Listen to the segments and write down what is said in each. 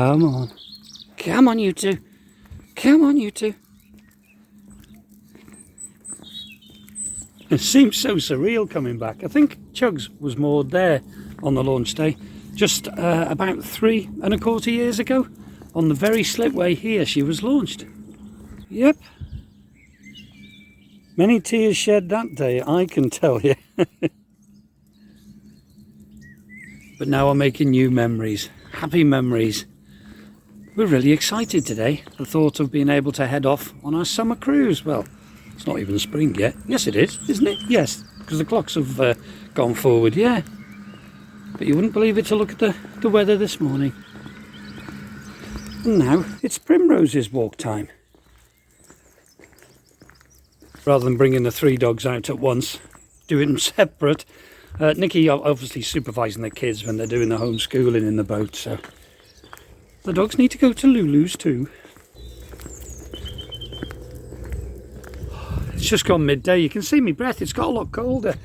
Come on. Come on, you two. Come on, you two. It seems so surreal coming back. I think Chugs was moored there on the launch day just about 3¼ years ago. On the very slipway here she was launched. Yep. Many tears shed that day, I can tell you. But now I'm making new memories. Happy memories. We're really excited today. The thought of being able to head off on our summer cruise. Well, it's not even spring yet. Yes, it is, isn't it? Yes, because the clocks have gone forward, yeah. But you wouldn't believe it to look at the weather this morning. And now it's Primrose's walk time. Rather than bringing the 3 dogs out at once, doing them separate. Nikki obviously supervising the kids when they're doing the homeschooling in the boat, so the dogs need to go to Lulu's too. It's just gone midday. You can see my breath. It's got a lot colder.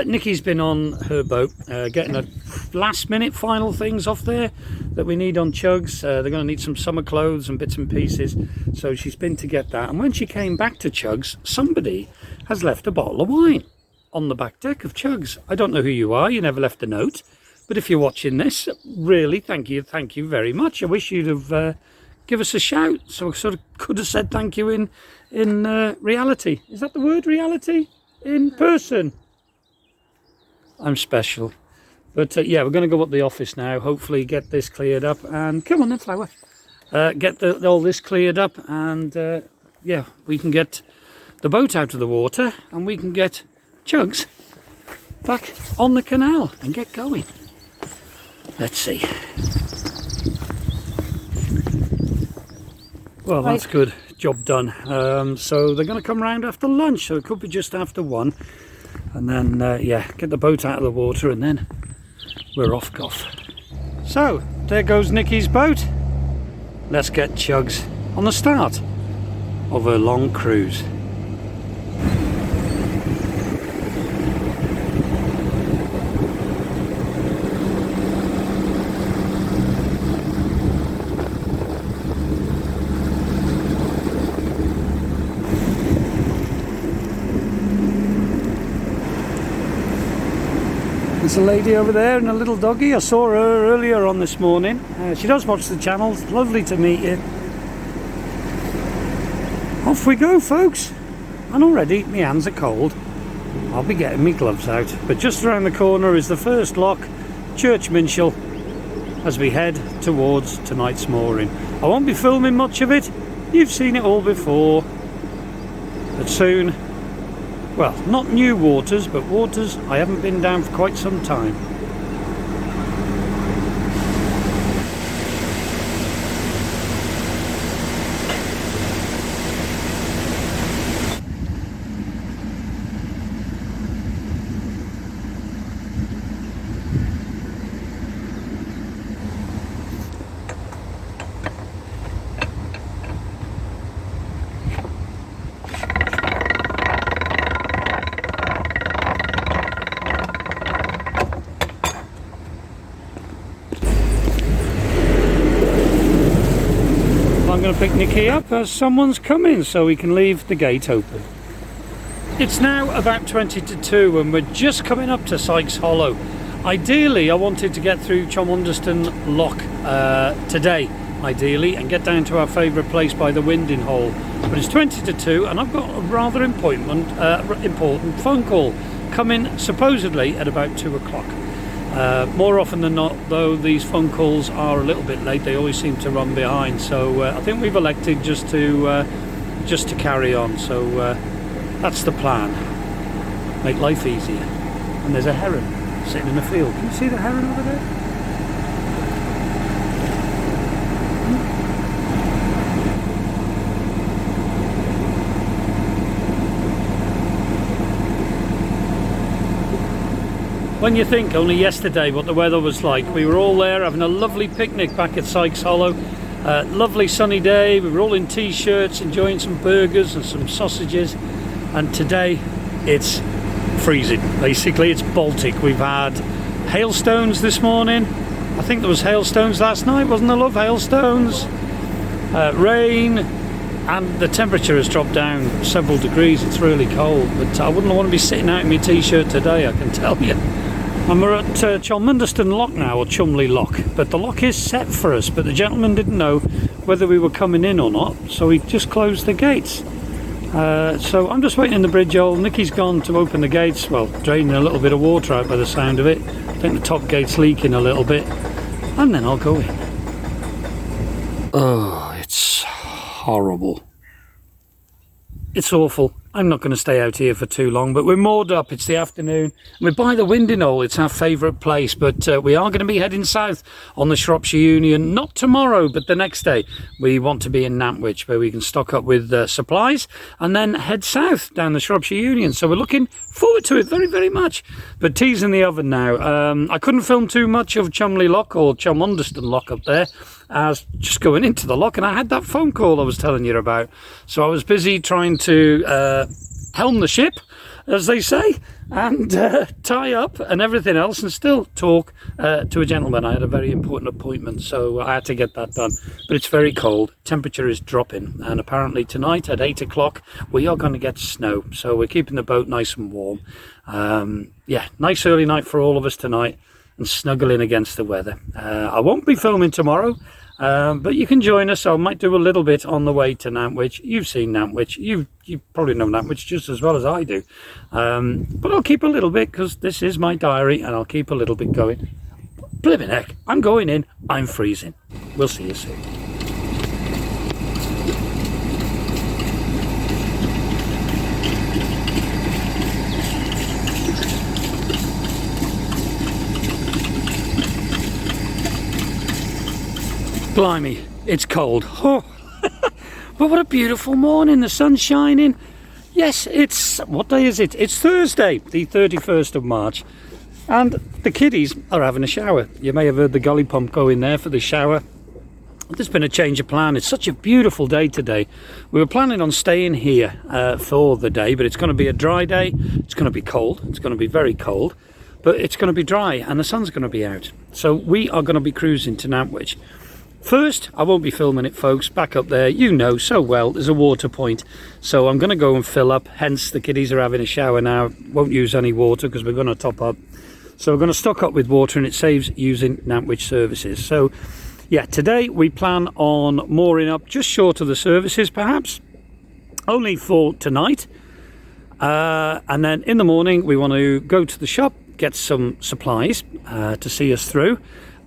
Nikki's been on her boat getting the last minute final things off there that we need on Chugs. They're going to need some summer clothes and bits and pieces, so she's been to get that. And when she came back to Chugs, somebody has left a bottle of wine on the back deck of Chugs. I don't know who you are. You never left a note, but if you're watching this, really thank you very much. I wish you'd have give us a shout, so I sort of could have said thank you in reality. Is that the word, reality? In person. I'm special. But yeah, we're going to go up the office now, hopefully get this cleared up, and come on then, Flower. Get all this cleared up, and yeah, we can get the boat out of the water, and we can get Chugs back on the canal and get going. Let's see. Well, that's good. Job done. So they're going to come round after lunch, so it could be just after 1. And then, yeah, get the boat out of the water, and then we're off Goff. So, there goes Nikki's boat. Let's get Chugs on the start of her long cruise. There's a lady over there and a little doggy. I saw her earlier on this morning. She does watch the channel. It's lovely to meet you. Off we go, folks. And already my hands are cold. I'll be getting my gloves out. But just around the corner is the first lock, Church Minshall, as we head towards tonight's mooring. I won't be filming much of it. You've seen it all before. But soon, well, not new waters, but waters I haven't been down for quite some time. I'm going to pick Nikki up as someone's coming, so we can leave the gate open. It's now about 20 to 2 and we're just coming up to Sykes Hollow. Ideally I wanted to get through Cholmondeley Lock today, ideally, and get down to our favourite place by the Winding Hole. But it's 20 to 2 and I've got a rather important phone call coming supposedly at about 2 o'clock. More often than not, though, these phone calls are a little bit late. They always seem to run behind, so I think we've elected just to carry on. So that's the plan. Make life easier. And there's a heron sitting in the field. Can you see the heron over there? When you think only yesterday what the weather was like, we were all there having a lovely picnic back at Sykes Hollow. Lovely sunny day, we were all in t-shirts enjoying some burgers and some sausages, and today it's freezing. Basically it's Baltic. We've had hailstones this morning, I think there was hailstones last night, wasn't there, love? Hailstones, rain, and the temperature has dropped down several degrees. It's really cold, but I wouldn't want to be sitting out in my t-shirt today, I can tell you. And we're at Cholmondeley Lock now, or Cholmondeley Lock, but the lock is set for us, but the gentleman didn't know whether we were coming in or not, so he just closed the gates. So I'm just waiting in the bridge hole. Nikki's gone to open the gates, well, draining a little bit of water out by the sound of it. I think the top gate's leaking a little bit, and then I'll go in. Oh, it's horrible. It's awful. I'm not going to stay out here for too long, but we're moored up. It's the afternoon. We're by the Winding Hole. It's our favourite place, but we are going to be heading south on the Shropshire Union. Not tomorrow, but the next day. We want to be in Nantwich, where we can stock up with supplies and then head south down the Shropshire Union. So we're looking forward to it very, very much. But tea's in the oven now. I couldn't film too much of Cholmondeley Lock or Cholmondeley Lock up there. I was just going into the lock and I had that phone call I was telling you about. So I was busy trying to helm the ship, as they say, and tie up and everything else, and still talk to a gentleman. I had a very important appointment, so I had to get that done. But it's very cold. Temperature is dropping, and apparently tonight at 8 o'clock we are going to get snow. So we're keeping the boat nice and warm. Yeah, nice early night for all of us tonight, and snuggling against the weather. I won't be filming tomorrow, but you can join us. I might do a little bit on the way to Nantwich. You've seen Nantwich. You probably know Nantwich just as well as I do. But I'll keep a little bit, because this is my diary, and I'll keep a little bit going. Blimmin' heck, I'm going in. I'm freezing. We'll see you soon. Blimey, it's cold. Oh. But what a beautiful morning, the sun's shining. Yes, it's, what day is it? It's Thursday, the 31st of March. And the kiddies are having a shower. You may have heard the gully pump go in there for the shower. There's been a change of plan. It's such a beautiful day today. We were planning on staying here for the day, but it's going to be a dry day. It's going to be cold. It's going to be very cold. But it's going to be dry and the sun's going to be out. So we are going to be cruising to Nantwich. First, I won't be filming it, folks. Back up there, you know so well, there's a water point. So I'm going to go and fill up. Hence, the kiddies are having a shower now. Won't use any water because we're going to top up. So we're going to stock up with water, and it saves using Nantwich services. So, yeah, today we plan on mooring up just short of the services, perhaps. Only for tonight. And then in the morning, we want to go to the shop, get some supplies to see us through,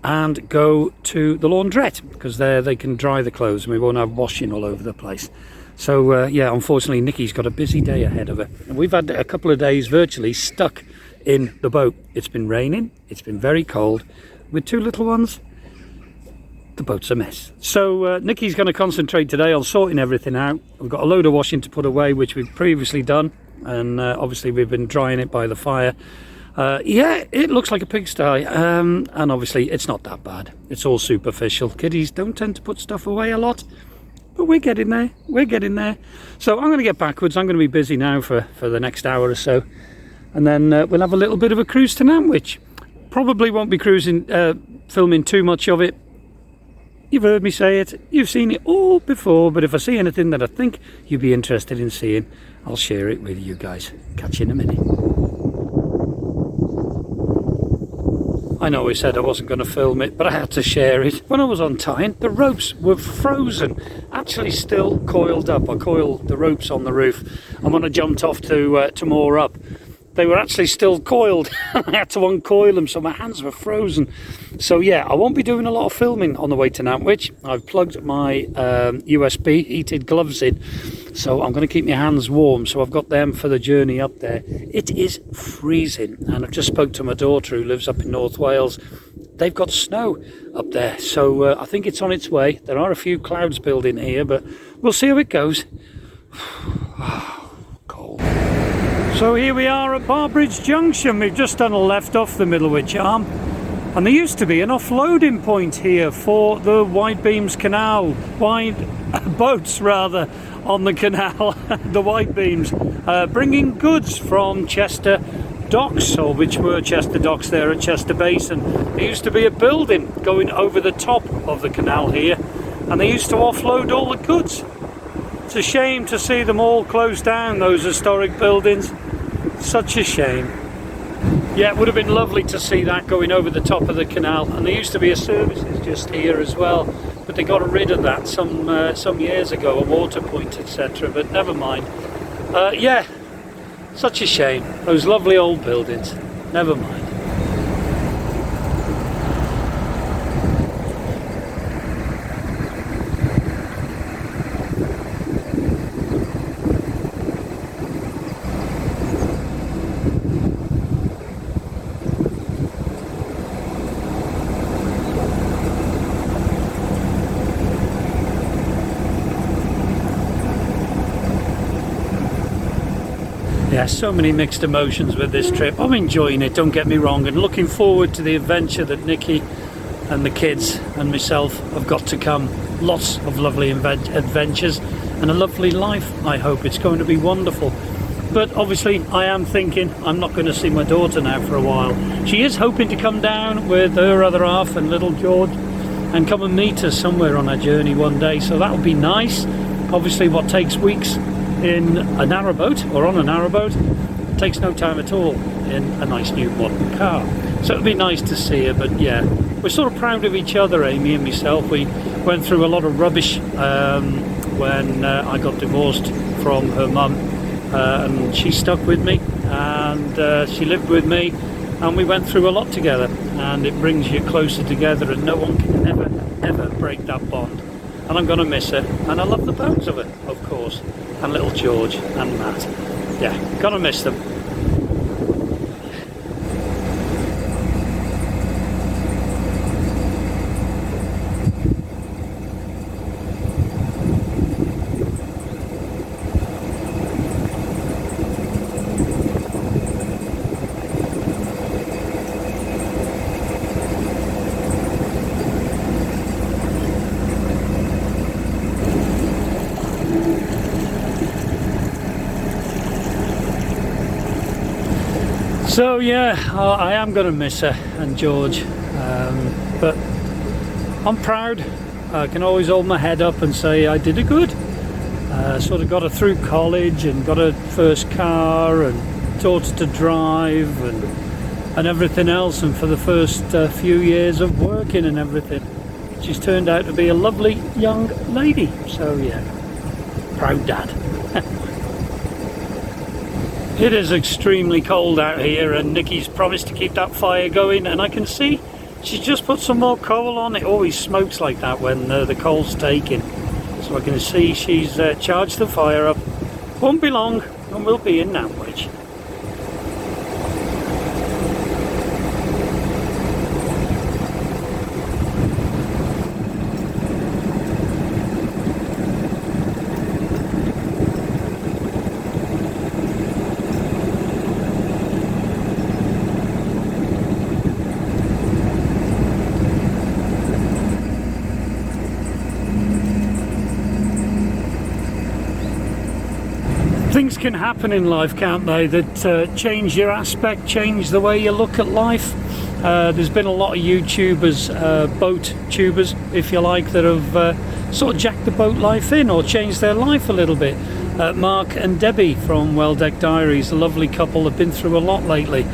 and go to the laundrette, because there they can dry the clothes and we won't have washing all over the place. So yeah, unfortunately Nikki's got a busy day ahead of her, and we've had a couple of days virtually stuck in the boat. It's been raining, it's been very cold. With two little ones, the boat's a mess. So Nikki's going to concentrate today on sorting everything out. We've got a load of washing to put away, which we've previously done, and obviously we've been drying it by the fire. Yeah, it looks like a pigsty, and obviously it's not that bad. It's all superficial. Kiddies don't tend to put stuff away a lot, but we're getting there. We're getting there. So I'm going to get backwards. I'm going to be busy now for the next hour or so, and then we'll have a little bit of a cruise to Nantwich. Probably won't be cruising, filming too much of it. You've heard me say it. You've seen it all before, but if I see anything that I think you'd be interested in seeing, I'll share it with you guys. Catch you in a minute. I know I said I wasn't going to film it, but I had to share it. When I was untying, the ropes were frozen, actually still coiled up. I coiled the ropes on the roof, and when I jumped off to moor up, they were actually still coiled. I had to uncoil them, so my hands were frozen. So yeah, I won't be doing a lot of filming on the way to Nantwich. I've plugged my USB heated gloves in, so I'm going to keep my hands warm. So I've got them for the journey up there. It is freezing, and I've just spoke to my daughter who lives up in North Wales. They've got snow up there, so I think it's on its way. There are a few clouds building here, but we'll see how it goes. Cold. So here we are at Barbridge Junction. We've just done a left off the Middlewich Arm, and there used to be an offloading point here for the wide beams canal, wide boats rather, on the canal, the wide beams, bringing goods from Chester docks, or which were Chester docks there at Chester Basin. There used to be a building going over the top of the canal here, and they used to offload all the goods. It's a shame to see them all closed down, those historic buildings. Such a shame. Yeah, it would have been lovely to see that going over the top of the canal. And there used to be a services just here as well, but they got rid of that some years ago, a water point, etc. But never mind. Yeah, such a shame. Those lovely old buildings. Never mind. Yeah, so many mixed emotions with this trip. I'm enjoying it, don't get me wrong, and looking forward to the adventure that Nikki and the kids and myself have got to come. Lots of lovely adventures and a lovely life, I hope. It's going to be wonderful. But obviously I am thinking I'm not going to see my daughter now for a while. She is hoping to come down with her other half and little George and come and meet us somewhere on our journey one day, so that would be nice. Obviously what takes weeks in a narrowboat, or on a narrowboat, takes no time at all in a nice new modern car. So it'd be nice to see her. But yeah, we're sort of proud of each other, Amy and myself. We went through a lot of rubbish when I got divorced from her mum, and she stuck with me, and she lived with me, and we went through a lot together, and it brings you closer together, and no one can ever break that bond. And I'm going to miss her, and I love the bones of her, of course, and little George and Matt. Yeah, gonna miss them. So yeah, I am going to miss her and George, but I'm proud. I can always hold my head up and say I did a good. Sort of got her through college and got her first car and taught her to drive and everything else, and for the first few years of working and everything, she's turned out to be a lovely young lady. So yeah, proud dad. It is extremely cold out here, and Nikki's promised to keep that fire going, and I can see she's just put some more coal on. It always smokes like that when the coal's taken, so I can see she's charged the fire up. Won't be long and we'll be in Nantwich. Things can happen in life, can't they, that change your aspect, change the way you look at life. There's been a lot of YouTubers, boat tubers if you like, that have sort of jacked the boat life in or changed their life a little bit. Mark and Debbie from Well Deck Diaries, a lovely couple, have been through a lot lately.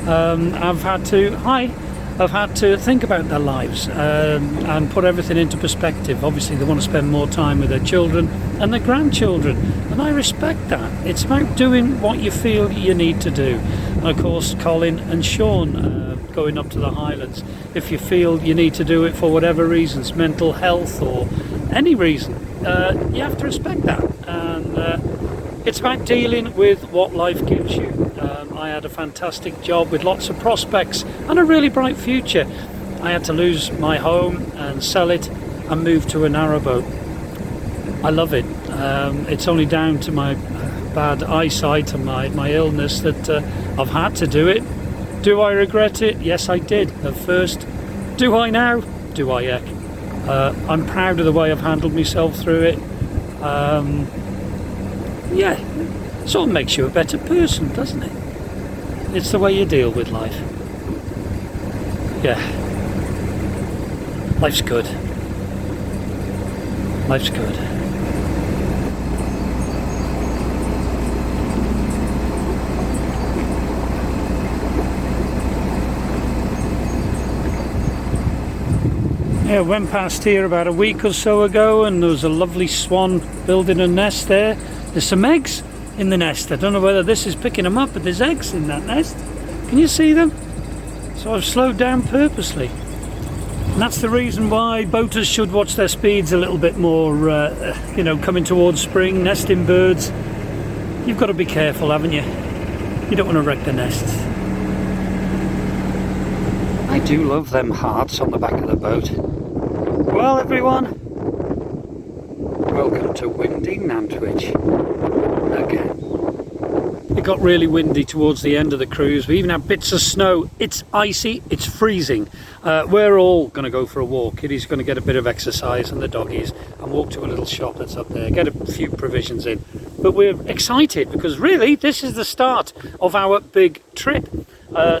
I've had to think about their lives and put everything into perspective. Obviously they want to spend more time with their children and their grandchildren, and I respect that. It's about doing what you feel you need to do. And of course Colin and Sean going up to the Highlands, if you feel you need to do it for whatever reasons, mental health or any reason, you have to respect that. And it's about dealing with what life gives you. I had a fantastic job with lots of prospects and a really bright future. I had to lose my home and sell it and move to a narrowboat. I love it. It's only down to my bad eyesight and my illness that I've had to do it. Do I regret it? Yes, I did at first. Do I now? Do I heck? I'm proud of the way I've handled myself through it. Yeah, sort of makes you a better person, doesn't it? It's the way you deal with life. Yeah. Life's good. Life's good. Yeah, went past here about a week or so ago and there was a lovely swan building a nest there. There's some eggs in the nest. I don't know whether this is picking them up, but there's eggs in that nest. Can you see them? So I've slowed down purposely. And that's the reason why boaters should watch their speeds a little bit more, you know, coming towards spring, nesting birds. You've got to be careful, haven't you? You don't want to wreck the nests. I do love them hearts on the back of the boat. Well, everyone, welcome to windy Nantwich again. It got really windy towards the end of the cruise. We even had bits of snow. It's icy, it's freezing. We're all going to go for a walk. Kitty's going to get a bit of exercise and the doggies and walk to a little shop that's up there, get a few provisions in. But we're excited because really this is the start of our big trip.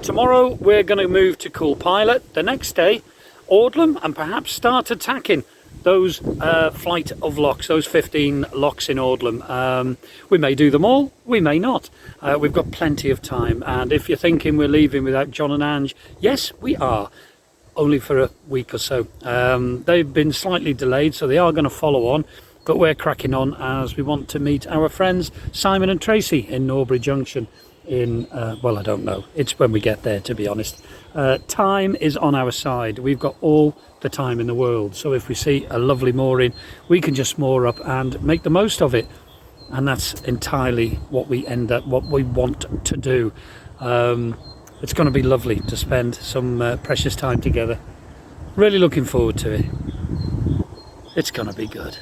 Tomorrow we're going to move to Cool Pilot. The next day, Audlam, and perhaps start attacking those flight of locks, those 15 locks in Audlam. We may do them all, we may not. We've got plenty of time, and if you're thinking we're leaving without John and Ange, yes, we are. Only for a week or so. They've been slightly delayed, so they are going to follow on, but we're cracking on as we want to meet our friends Simon and Tracy in Norbury Junction in, well, I don't know. It's when we get there, to be honest. Time is on our side. We've got all the time in the world. So if we see a lovely mooring, we can just moor up and make the most of it. And that's entirely what we want to do. It's going to be lovely to spend some precious time together. Really looking forward to it. It's going to be good.